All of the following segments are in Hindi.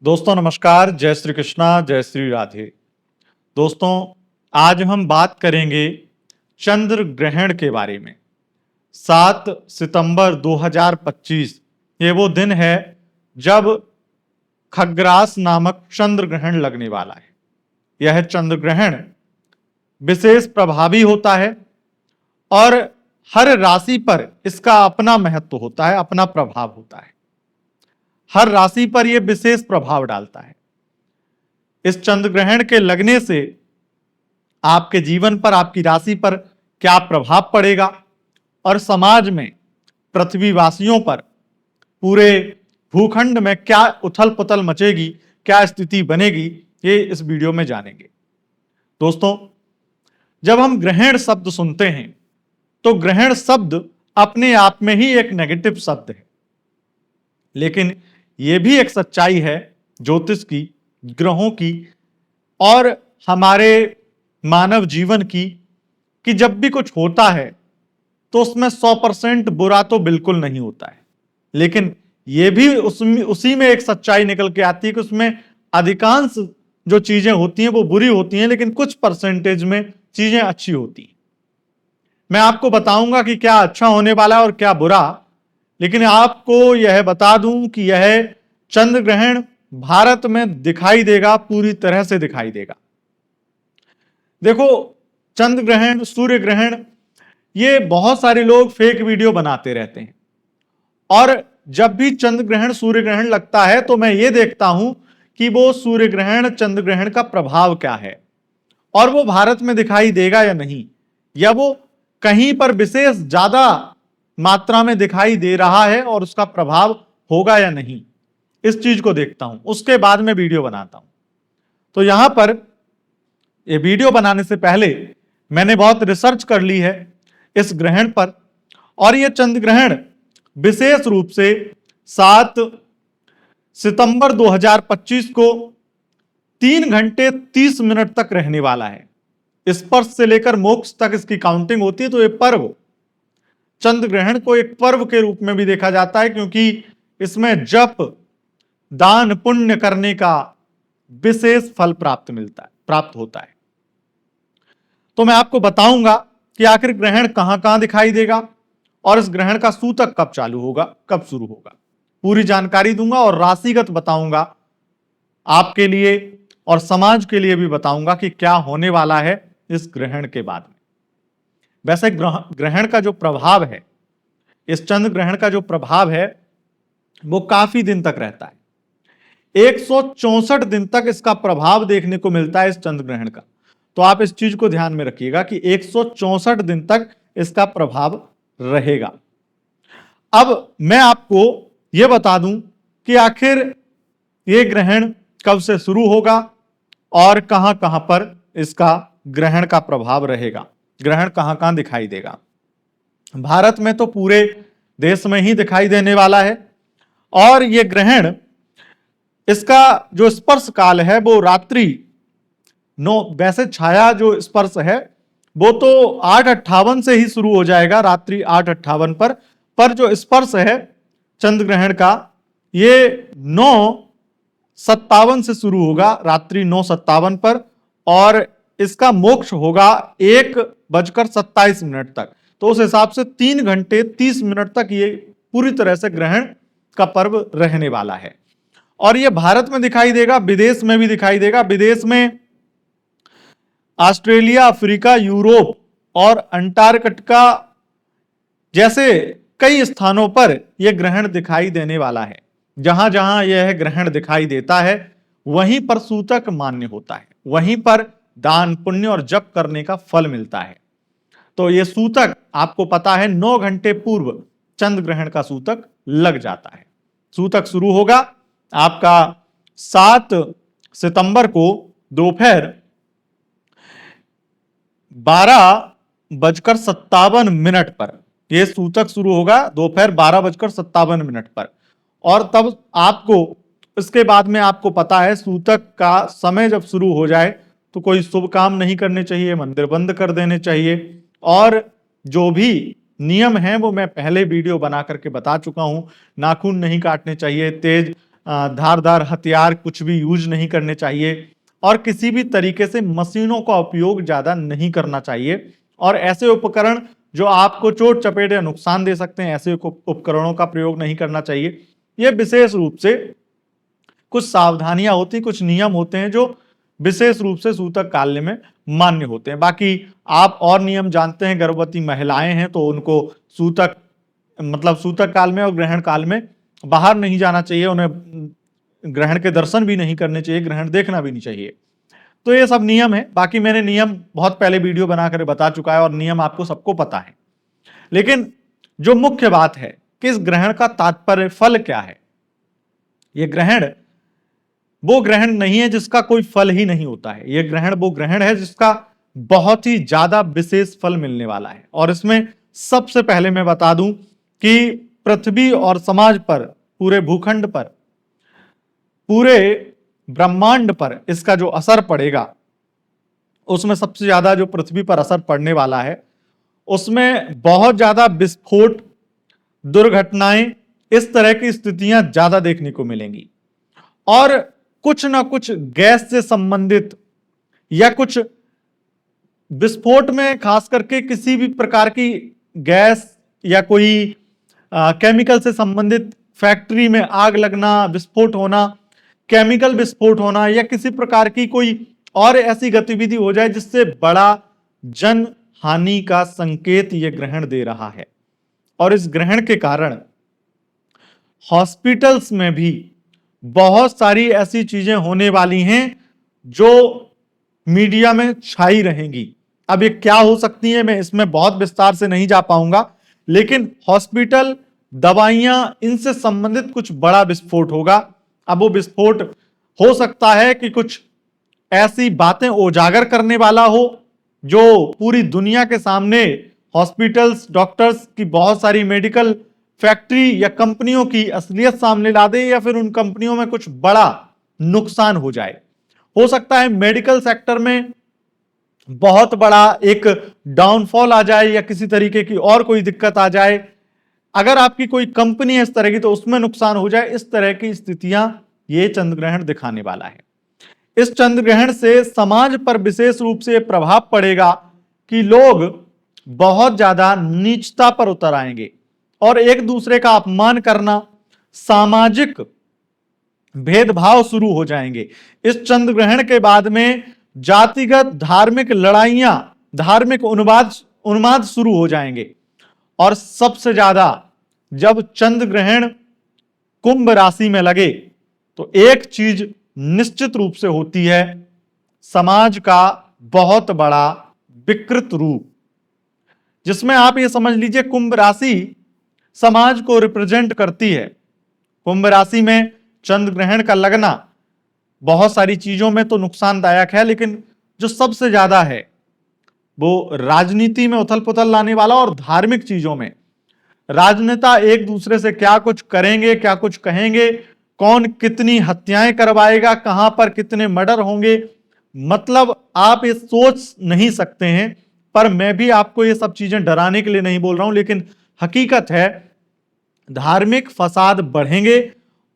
दोस्तों नमस्कार, जय श्री कृष्णा, जय श्री राधे। दोस्तों आज हम बात करेंगे चंद्र ग्रहण के बारे में। 7 सितंबर 2025 ये वो दिन है जब खग्रास नामक चंद्र ग्रहण लगने वाला है। यह चंद्र ग्रहण विशेष प्रभावी होता है और हर राशि पर इसका अपना महत्व होता है, अपना प्रभाव होता है। हर राशि पर यह विशेष प्रभाव डालता है। इस चंद्र ग्रहण के लगने से आपके जीवन पर, आपकी राशि पर क्या प्रभाव पड़ेगा और समाज में, पृथ्वीवासियों पर, पूरे भूखंड में क्या उथल पुथल मचेगी, क्या स्थिति बनेगी, ये इस वीडियो में जानेंगे। दोस्तों जब हम ग्रहण शब्द सुनते हैं तो ग्रहण शब्द अपने आप में ही एक नेगेटिव शब्द है, लेकिन यह भी एक सच्चाई है ज्योतिष की, ग्रहों की और हमारे मानव जीवन की, कि जब भी कुछ होता है तो उसमें 100% बुरा तो बिल्कुल नहीं होता है, लेकिन यह भी उसी में एक सच्चाई निकल के आती है कि उसमें अधिकांश जो चीजें होती हैं वो बुरी होती हैं, लेकिन कुछ परसेंटेज में चीजें अच्छी होती हैं। मैं आपको बताऊंगा कि क्या अच्छा होने वाला है और क्या बुरा, लेकिन आपको यह बता दूं कि यह चंद्र ग्रहण भारत में दिखाई देगा, पूरी तरह से दिखाई देगा। देखो चंद्र ग्रहण, सूर्य ग्रहण, ये बहुत सारे लोग फेक वीडियो बनाते रहते हैं और जब भी चंद्र ग्रहण, सूर्य ग्रहण लगता है तो मैं ये देखता हूं कि वो सूर्य ग्रहण, चंद्र ग्रहण का प्रभाव क्या है और वो भारत में दिखाई देगा या नहीं, या वो कहीं पर विशेष ज्यादा मात्रा में दिखाई दे रहा है और उसका प्रभाव होगा या नहीं, इस चीज को देखता हूं, उसके बाद में वीडियो बनाता हूं। तो यहां पर ये वीडियो बनाने से पहले मैंने बहुत रिसर्च कर ली है इस ग्रहण पर, और ये चंद्र ग्रहण विशेष रूप से 7 सितंबर 2025 को 3 घंटे 30 मिनट तक रहने वाला है। स्पर्श से लेकर मोक्ष तक इसकी काउंटिंग होती है। तो ये पर्व, चंद्र ग्रहण को एक पर्व के रूप में भी देखा जाता है, क्योंकि इसमें जप, दान, पुण्य करने का विशेष फल प्राप्त होता है। तो मैं आपको बताऊंगा कि आखिर ग्रहण कहां कहां दिखाई देगा और इस ग्रहण का सूतक कब चालू होगा, कब शुरू होगा, पूरी जानकारी दूंगा और राशिगत बताऊंगा आपके लिए और समाज के लिए भी बताऊंगा कि क्या होने वाला है इस ग्रहण के बाद में। वैसे ग्रहण का जो प्रभाव है, इस चंद्र ग्रहण का जो प्रभाव है वो काफी दिन तक रहता है। 164 दिन तक इसका प्रभाव देखने को मिलता है इस चंद्र ग्रहण का। तो आप इस चीज को ध्यान में रखिएगा कि 164 दिन तक इसका प्रभाव रहेगा। अब मैं आपको यह बता दूं कि आखिर यह ग्रहण कब से शुरू होगा और कहां कहां पर इसका ग्रहण का प्रभाव रहेगा, ग्रहण कहां कहां दिखाई देगा। भारत में तो पूरे देश में ही दिखाई देने वाला है और यह ग्रहण, इसका जो स्पर्श काल है वो रात्रि 9, वैसे छाया जो स्पर्श है वो तो 8:58 से ही शुरू हो जाएगा, रात्रि 8:58 पर जो स्पर्श है चंद्र ग्रहण का ये 9:57 से शुरू होगा, रात्रि 9:57 पर, और इसका मोक्ष होगा 1:27 तक। तो उस हिसाब से 3 घंटे 30 मिनट तक ये पूरी तरह से ग्रहण का पर्व रहने वाला है। और ये भारत में दिखाई देगा, विदेश में भी दिखाई देगा। विदेश में ऑस्ट्रेलिया, अफ्रीका, यूरोप और अंटार्कटिका जैसे कई स्थानों पर यह ग्रहण दिखाई देने वाला है। जहां जहां यह ग्रहण दिखाई देता है वहीं पर सूतक मान्य होता है, वहीं पर दान, पुण्य और जप करने का फल मिलता है। तो यह सूतक आपको पता है 9 घंटे पूर्व चंद्र ग्रहण का सूतक लग जाता है। सूतक शुरू होगा आपका 7 सितंबर को दोपहर 12:57 पर। यह सूतक शुरू होगा दोपहर 12:57 पर, और तब आपको, इसके बाद में आपको पता है सूतक का समय जब शुरू हो जाए तो कोई शुभ काम नहीं करने चाहिए, मंदिर बंद कर देने चाहिए, और जो भी नियम है वो मैं पहले वीडियो बना करके बता चुका हूं। नाखून नहीं काटने चाहिए, तेज धारदार हथियार कुछ भी यूज नहीं करने चाहिए और किसी भी तरीके से मशीनों का उपयोग ज्यादा नहीं करना चाहिए। और ऐसे उपकरण जो आपको चोट चपेट या नुकसान दे सकते हैं, ऐसे उपकरणों का प्रयोग नहीं करना चाहिए। ये विशेष रूप से कुछ सावधानियां होती, कुछ नियम होते हैं जो विशेष रूप से सूतक काल में मान्य होते हैं। बाकी आप और नियम जानते हैं, गर्भवती महिलाएं हैं तो उनको सूतक मतलब सूतक काल में और ग्रहण काल में बाहर नहीं जाना चाहिए, उन्हें ग्रहण के दर्शन भी नहीं करने चाहिए, ग्रहण देखना भी नहीं चाहिए। तो ये सब नियम है। बाकी मैंने नियम बहुत पहले वीडियो बनाकर बता चुका है और नियम आपको सबको पता है। लेकिन जो मुख्य बात है कि इस ग्रहण का तात्पर्य फल क्या है। यह ग्रहण वो ग्रहण नहीं है जिसका कोई फल ही नहीं होता है। यह ग्रहण वो ग्रहण है जिसका बहुत ही ज्यादा विशेष फल मिलने वाला है। और इसमें सबसे पहले मैं बता दूं कि पृथ्वी और समाज पर, पूरे भूखंड पर, पूरे ब्रह्मांड पर इसका जो असर पड़ेगा, उसमें सबसे ज्यादा जो पृथ्वी पर असर पड़ने वाला है, उसमें बहुत ज्यादा विस्फोट, दुर्घटनाएं, इस तरह की स्थितियां ज्यादा देखने को मिलेंगी। और कुछ ना कुछ गैस से संबंधित या कुछ विस्फोट में खास करके किसी भी प्रकार की गैस या कोई केमिकल से संबंधित फैक्ट्री में आग लगना, विस्फोट होना, केमिकल विस्फोट होना या किसी प्रकार की कोई और ऐसी गतिविधि हो जाए जिससे बड़ा जन हानि का संकेत यह ग्रहण दे रहा है। और इस ग्रहण के कारण हॉस्पिटल्स में भी बहुत सारी ऐसी चीजें होने वाली हैं जो मीडिया में छाई रहेंगी। अब ये क्या हो सकती है मैं इसमें बहुत विस्तार से नहीं जा पाऊंगा, लेकिन हॉस्पिटल, दवाइयां, इनसे संबंधित कुछ बड़ा विस्फोट होगा। अब वो विस्फोट हो सकता है कि कुछ ऐसी बातें उजागर करने वाला हो जो पूरी दुनिया के सामने हॉस्पिटल्स, डॉक्टर्स की बहुत सारी मेडिकल फैक्ट्री या कंपनियों की असलियत सामने ला दे, या फिर उन कंपनियों में कुछ बड़ा नुकसान हो जाए। हो सकता है मेडिकल सेक्टर में बहुत बड़ा एक डाउनफॉल आ जाए या किसी तरीके की और कोई दिक्कत आ जाए। अगर आपकी कोई कंपनी है इस तरह की तो उसमें नुकसान हो जाए। इस तरह की स्थितियां ये चंद्र ग्रहण दिखाने वाला है। इस चंद्र ग्रहण से समाज पर विशेष रूप से प्रभाव पड़ेगा कि लोग बहुत ज्यादा नीचता पर उतर आएंगे और एक दूसरे का अपमान करना, सामाजिक भेदभाव शुरू हो जाएंगे। इस चंद्र ग्रहण के बाद में जातिगत धार्मिक लड़ाइयां, धार्मिक उन्माद शुरू हो जाएंगे। और सबसे ज्यादा जब चंद्र ग्रहण कुंभ राशि में लगे तो एक चीज निश्चित रूप से होती है, समाज का बहुत बड़ा विकृत रूप, जिसमें आप ये समझ लीजिए कुंभ राशि समाज को रिप्रेजेंट करती है। कुंभ राशि में चंद्र ग्रहण का लगना बहुत सारी चीजों में तो नुकसानदायक है, लेकिन जो सबसे ज्यादा है वो राजनीति में उथल पुथल लाने वाला और धार्मिक चीजों में। राजनेता एक दूसरे से क्या कुछ करेंगे, क्या कुछ कहेंगे, कौन कितनी हत्याएं करवाएगा, कहां पर कितने मर्डर होंगे, मतलब आप ये सोच नहीं सकते हैं। पर मैं भी आपको ये सब चीजें डराने के लिए नहीं बोल रहा हूं, लेकिन हकीकत है धार्मिक फसाद बढ़ेंगे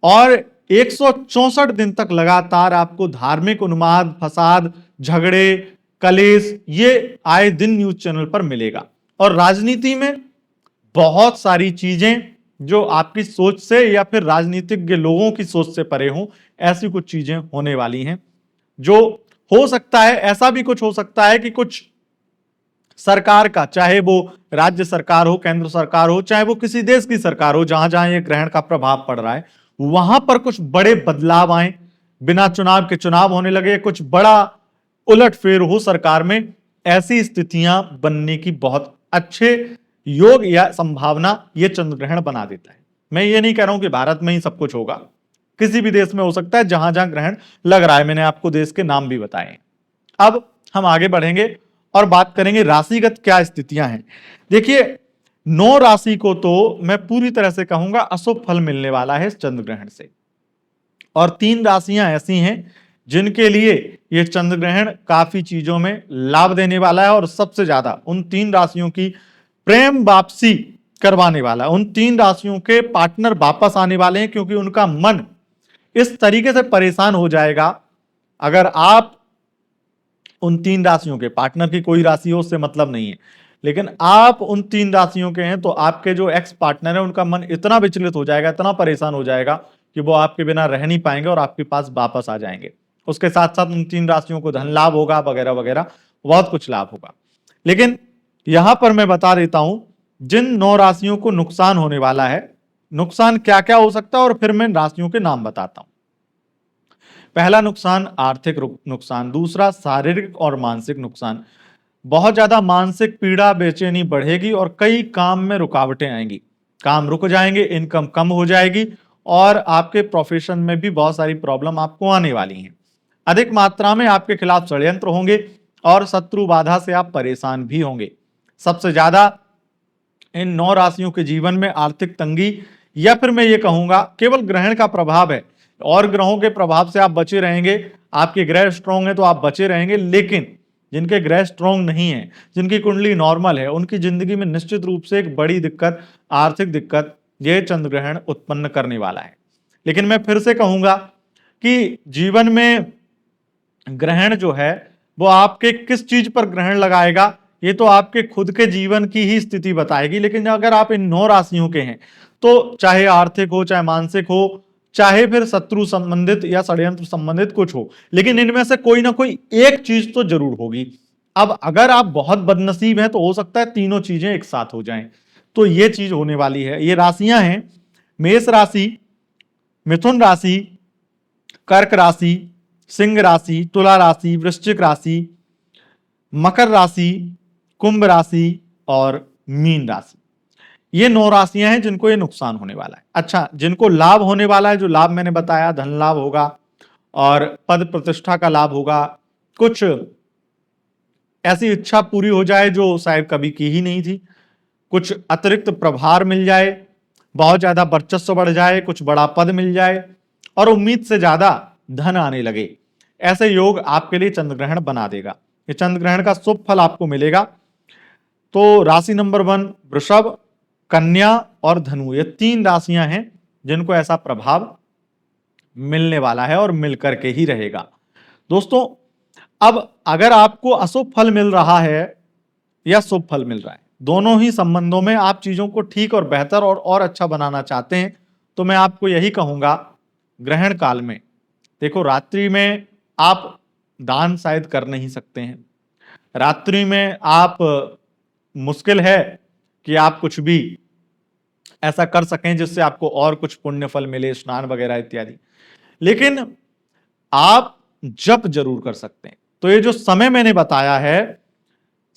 और 164 दिन तक लगातार आपको धार्मिक उन्माद, फसाद, झगड़े, कलेश ये आए दिन न्यूज चैनल पर मिलेगा। और राजनीति में बहुत सारी चीजें जो आपकी सोच से या फिर राजनीतिज्ञ लोगों की सोच से परे हों, ऐसी कुछ चीजें होने वाली हैं। जो हो सकता है, ऐसा भी कुछ हो सकता है कि कुछ सरकार का, चाहे वो राज्य सरकार हो, केंद्र सरकार हो, चाहे वो किसी देश की सरकार हो, जहां जहां ये ग्रहण का प्रभाव पड़ रहा है, वहां पर कुछ बड़े बदलाव आए, बिना चुनाव के चुनाव होने लगे, कुछ बड़ा उलटफेर हो सरकार में। ऐसी स्थितियां बनने की बहुत अच्छे योग या संभावना ये चंद्र ग्रहण बना देता है। मैं ये नहीं कह रहा हूं कि भारत में ही सब कुछ होगा, किसी भी देश में हो सकता है जहां जहां ग्रहण लग रहा है। मैंने आपको देश के नाम भी बताए। अब हम आगे बढ़ेंगे और बात करेंगे राशिगत क्या स्थितियां हैं। देखिए 9 राशि को तो मैं पूरी तरह से कहूंगा अशुभ फल मिलने वाला है इस चंद्र ग्रहण से, और 3 राशियां ऐसी हैं जिनके लिए यह चंद्र ग्रहण काफी चीजों में लाभ देने वाला है। और सबसे ज्यादा उन 3 राशियों की प्रेम वापसी करवाने वाला है। उन 3 राशियों के पार्टनर वापस आने वाले हैं, क्योंकि उनका मन इस तरीके से परेशान हो जाएगा। अगर आप उन 3 राशियों के, पार्टनर की कोई राशि हो उससे मतलब नहीं है, लेकिन आप उन 3 राशियों के हैं, तो आपके जो एक्स पार्टनर है उनका मन इतना विचलित हो जाएगा, इतना परेशान हो जाएगा कि वो आपके बिना रह नहीं पाएंगे और आपके पास वापस आ जाएंगे। उसके साथ साथ उन 3 राशियों को धन लाभ होगा, वगैरह वगैरह, बहुत कुछ लाभ होगा। लेकिन यहां पर मैं बता देता हूं जिन 9 राशियों को नुकसान होने वाला है, नुकसान क्या क्या हो सकता है, और फिर मैं राशियों के नाम बताता हूं। पहला नुकसान आर्थिक नुकसान, दूसरा शारीरिक और मानसिक नुकसान। बहुत ज्यादा मानसिक पीड़ा, बेचैनी बढ़ेगी और कई काम में रुकावटें आएंगी, काम रुक जाएंगे, इनकम कम हो जाएगी और आपके प्रोफेशन में भी बहुत सारी प्रॉब्लम आपको आने वाली हैं। अधिक मात्रा में आपके खिलाफ षड्यंत्र होंगे और शत्रु बाधा से आप परेशान भी होंगे। सबसे ज्यादा इन 9 राशियों के जीवन में आर्थिक तंगी, या फिर मैं ये कहूंगा केवल ग्रहण का प्रभाव है, और ग्रहों के प्रभाव से आप बचे रहेंगे। आपके ग्रह स्ट्रांग है तो आप बचे रहेंगे, लेकिन जिनके ग्रह स्ट्रांग नहीं है, जिनकी कुंडली नॉर्मल है, उनकी जिंदगी में निश्चित रूप से एक बड़ी दिक्कत, आर्थिक दिक्कत, ये चंद्र ग्रहण उत्पन्न करने वाला है। लेकिन मैं फिर से कहूंगा कि जीवन में ग्रहण जो है वो आपके किस चीज पर ग्रहण लगाएगा, ये तो आपके खुद के जीवन की ही स्थिति बताएगी। लेकिन अगर आप इन 9 राशियों के हैं, तो चाहे आर्थिक हो, चाहे मानसिक हो, चाहे फिर शत्रु संबंधित या षड्यंत्र संबंधित कुछ हो, लेकिन इनमें से कोई ना कोई एक चीज तो जरूर होगी। अब अगर आप बहुत बदनसीब हैं तो हो सकता है तीनों चीजें एक साथ हो जाएं, तो ये चीज होने वाली है। ये राशियां हैं मेष राशि, मिथुन राशि, कर्क राशि, सिंह राशि, तुला राशि, वृश्चिक राशि, मकर राशि, कुंभ राशि और मीन राशि। ये 9 राशियां हैं जिनको ये नुकसान होने वाला है। अच्छा, जिनको लाभ होने वाला है, जो लाभ मैंने बताया, धन लाभ होगा और पद प्रतिष्ठा का लाभ होगा, कुछ ऐसी इच्छा पूरी हो जाए जो शायद कभी की ही नहीं थी, कुछ अतिरिक्त प्रभार मिल जाए, बहुत ज्यादा वर्चस्व बढ़ जाए, कुछ बड़ा पद मिल जाए और उम्मीद से ज्यादा धन आने लगे, ऐसे योग आपके लिए चंद्र ग्रहण बना देगा। ये चंद्र ग्रहण का शुभ फल आपको मिलेगा। तो राशि नंबर 1 वृषभ, कन्या और धनु, ये 3 राशियां हैं जिनको ऐसा प्रभाव मिलने वाला है और मिलकर के ही रहेगा। दोस्तों, अब अगर आपको अशुभ फल मिल रहा है या शुभ फल मिल रहा है, दोनों ही संबंधों में आप चीजों को ठीक और बेहतर और अच्छा बनाना चाहते हैं, तो मैं आपको यही कहूंगा, ग्रहण काल में देखो, रात्रि में आप दान शायद कर नहीं सकते हैं, रात्रि में आप, मुश्किल है कि आप कुछ भी ऐसा कर सकें जिससे आपको और कुछ पुण्य फल मिले, स्नान वगैरह इत्यादि, लेकिन आप जप जरूर कर सकते हैं। तो ये जो समय मैंने बताया है,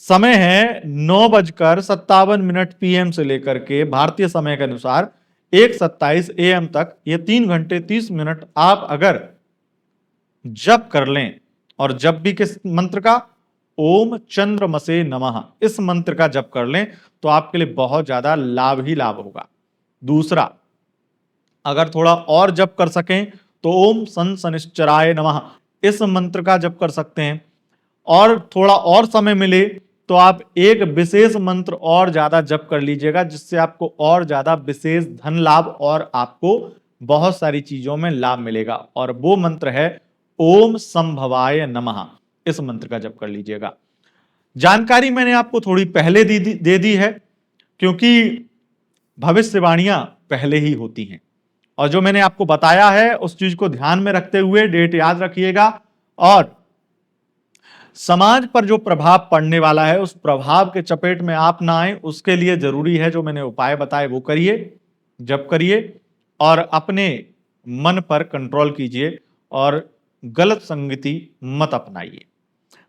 समय है 9:57 PM से लेकर के भारतीय समय के अनुसार 1:27 AM तक, ये 3 घंटे 30 मिनट आप अगर जप कर लें, और जप भी किस मंत्र का, ओम चंद्रमसे नमः, इस मंत्र का जप कर लें, तो आपके लिए बहुत ज्यादा लाभ ही लाभ होगा। दूसरा, अगर थोड़ा और जप कर सकें तो ओम सन शनिश्चराय नमः, इस मंत्र का जप कर सकते हैं। और थोड़ा और समय मिले तो आप एक विशेष मंत्र और ज्यादा जप कर लीजिएगा, जिससे आपको और ज्यादा विशेष धन लाभ और आपको बहुत सारी चीजों में लाभ मिलेगा, और वो मंत्र है ओम संभवाय नमः, इस मंत्र का जप कर लीजिएगा। जानकारी मैंने आपको थोड़ी पहले दे दी है, क्योंकि भविष्यवाणियां पहले ही होती हैं, और जो मैंने आपको बताया है उस चीज को ध्यान में रखते हुए डेट याद रखिएगा, और समाज पर जो प्रभाव पड़ने वाला है उस प्रभाव के चपेट में आप ना आए, उसके लिए जरूरी है जो मैंने उपाय बताए वो करिए, जप करिए और अपने मन पर कंट्रोल कीजिए और गलत संगति मत अपनाइए।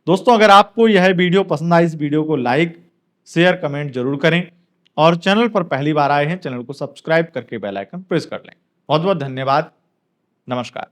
दोस्तों, अगर आपको यह वीडियो पसंद आए, इस वीडियो को लाइक शेयर कमेंट जरूर करें, और चैनल पर पहली बार आए हैं, चैनल को सब्सक्राइब करके बेल आइकन प्रेस कर लें। बहुत बहुत धन्यवाद। नमस्कार।